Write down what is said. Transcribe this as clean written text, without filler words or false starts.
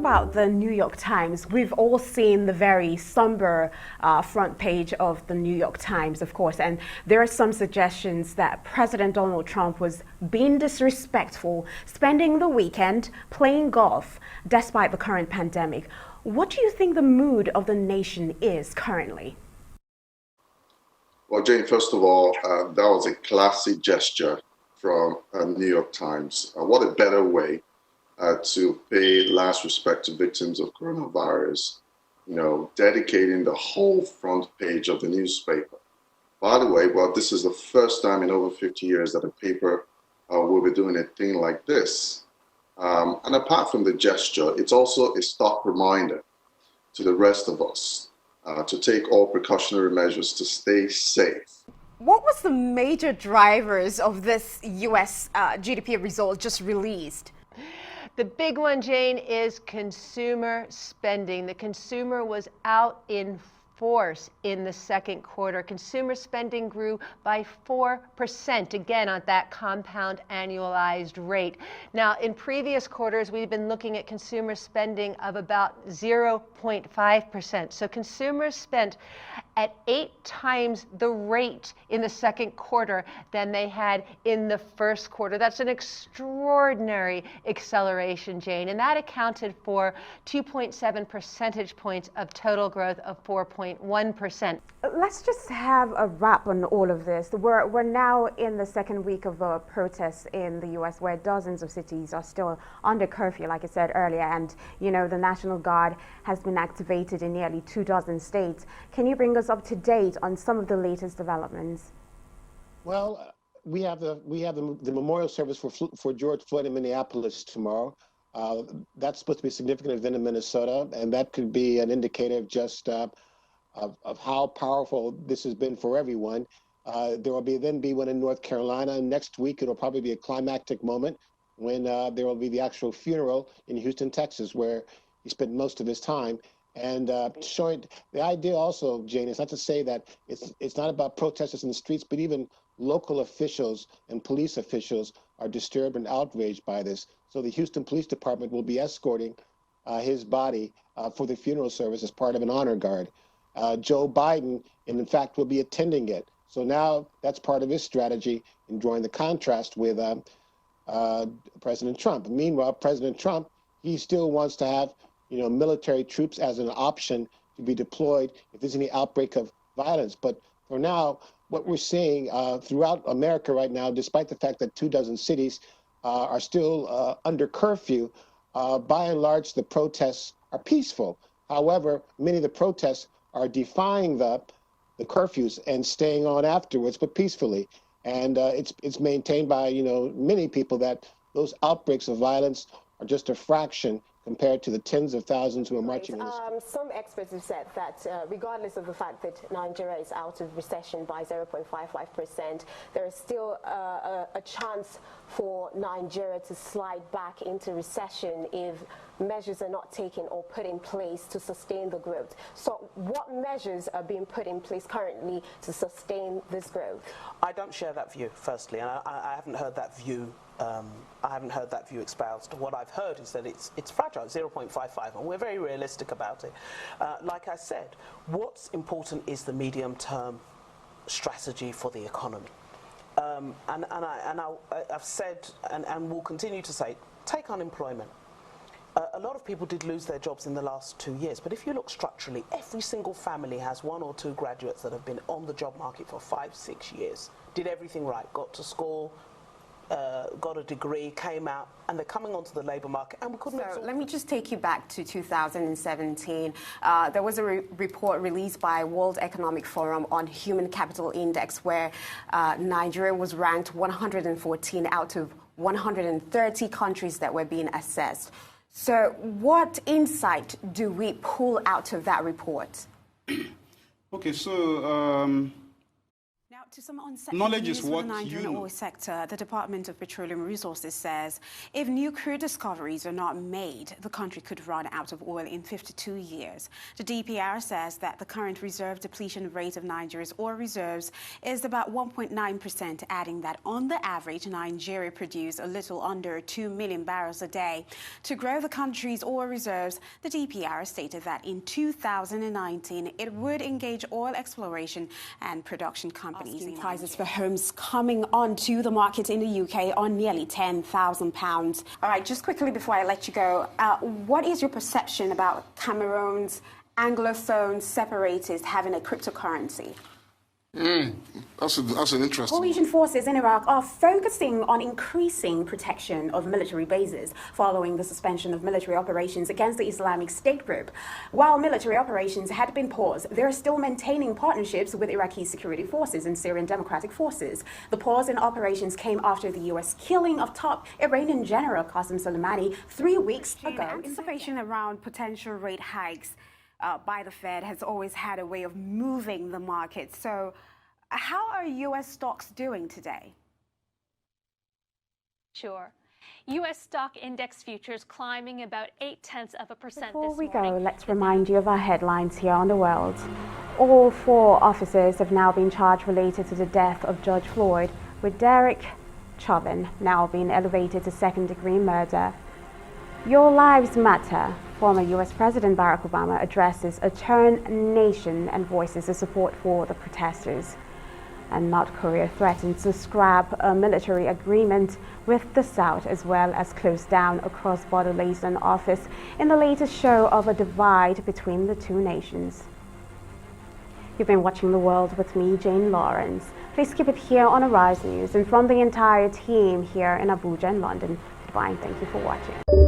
about the New York Times, we've all seen the very somber front page of the New York Times, of course, and there are some suggestions that President Donald Trump was being disrespectful, spending the weekend playing golf despite the current pandemic. What do you think the mood of the nation is currently? Well, Jane, first of all, that was a classy gesture from New York Times. What a better way to pay last respect to victims of coronavirus, dedicating the whole front page of the newspaper. By the way, well, this is the first time in over 50 years that a paper will be doing a thing like this. And apart from the gesture, it's also a stark reminder to the rest of us to take all precautionary measures to stay safe. What was the major drivers of this U.S. GDP result just released? The big one, Jane, is consumer spending. The consumer was out in force in the second quarter. Consumer spending grew by 4%, again on that compound annualized rate. Now, in previous quarters, we've been looking at consumer spending of about 0.5%. So consumers spent at 8 times the rate in the second quarter than they had in the first quarter. That's an extraordinary acceleration, Jane, and that accounted for 2.7 percentage points of total growth of 4.1%. Let's just have a wrap on all of this. We're now in the second week of protests in the U.S. where dozens of cities are still under curfew, like I said earlier, and the National Guard has been activated in nearly 24 states. Can you bring us up to date on some of the latest developments? Well, we have the memorial service for George Floyd in Minneapolis tomorrow. That's supposed to be a significant event in Minnesota, and that could be an indicator of just of how powerful this has been for everyone. There will then be one in North Carolina. Next week, it'll probably be a climactic moment when there will be the actual funeral in Houston, Texas, where he spent most of his time. And showing the idea also, Jane, is not to say that it's not about protesters in the streets, but even local officials and police officials are disturbed and outraged by this. So the Houston Police Department will be escorting his body for the funeral service as part of an honor guard. Joe Biden, in fact, will be attending it. So now that's part of his strategy in drawing the contrast with President Trump. Meanwhile, President Trump, he still wants to have military troops as an option to be deployed if there's any outbreak of violence. But for now, what we're seeing throughout America right now, despite the fact that 24 cities are still under curfew, by and large, the protests are peaceful. However, many of the protests are defying the curfews and staying on afterwards, but peacefully. And it's maintained by many people that those outbreaks of violence are just a fraction compared to the tens of thousands who are marching in the streets. Some experts have said that regardless of the fact that Nigeria is out of recession by 0.55%, there is still a chance for Nigeria to slide back into recession if measures are not taken or put in place to sustain the growth. So what measures are being put in place currently to sustain this growth? I don't share that view, firstly, and I haven't heard that view. I haven't heard that view espoused. What I've heard is that it's fragile, 0.55, and we're very realistic about it. Like I said, what's important is the medium-term strategy for the economy. I've said and will continue to say, take unemployment. A lot of people did lose their jobs in the last 2 years, but if you look structurally, every single family has 1 or 2 graduates that have been on the job market for 5, 6 years, did everything right, got to school, got a degree, came out, and they're coming onto the labour market, and we couldn't. So let me just take you back to 2017. There was a report released by World Economic Forum on Human Capital Index where Nigeria was ranked 114 out of 130 countries that were being assessed. So what insight do we pull out of that report? Okay, so... Now, to some unsettling Knowledge news is for what the Nigerian you know. oil sector. The Department of Petroleum Resources says if new crude discoveries are not made, the country could run out of oil in 52 years. The DPR says that the current reserve depletion rate of Nigeria's oil reserves is about 1.9%, adding that on the average, Nigeria produced a little under 2 million barrels a day. To grow the country's oil reserves, the DPR stated that in 2019, it would engage oil exploration and production companies. Prices for homes coming onto the market in the UK are nearly £10,000. All right, just quickly before I let you go, what is your perception about Cameroon's Anglophone separatists having a cryptocurrency? That's an interesting. Coalition forces in Iraq are focusing on increasing protection of military bases following the suspension of military operations against the Islamic State group. While military operations had been paused, they're still maintaining partnerships with Iraqi security forces and Syrian Democratic Forces. The pause in operations came after the U.S. killing of top Iranian General Qasem Soleimani 3 weeks ago. Anticipation around potential rate hikes by the Fed has always had a way of moving the market. So how are U.S. stocks doing today? Sure. U.S. stock index futures climbing about 0.8% Before this we morning. go, let's remind you of our headlines here on The World. All 4 officers have now been charged related to the death of George Floyd, with Derek Chauvin now being elevated to second-degree murder. Your Lives Matter. Former U.S. President Barack Obama addresses a torn nation and voices the support for the protesters. And North Korea threatens to scrap a military agreement with the South, as well as close down a cross-border liaison office in the latest show of a divide between the two nations. You've been watching The World with me, Jane Lawrence. Please keep it here on Arise News, and from the entire team here in Abuja and London, goodbye and thank you for watching.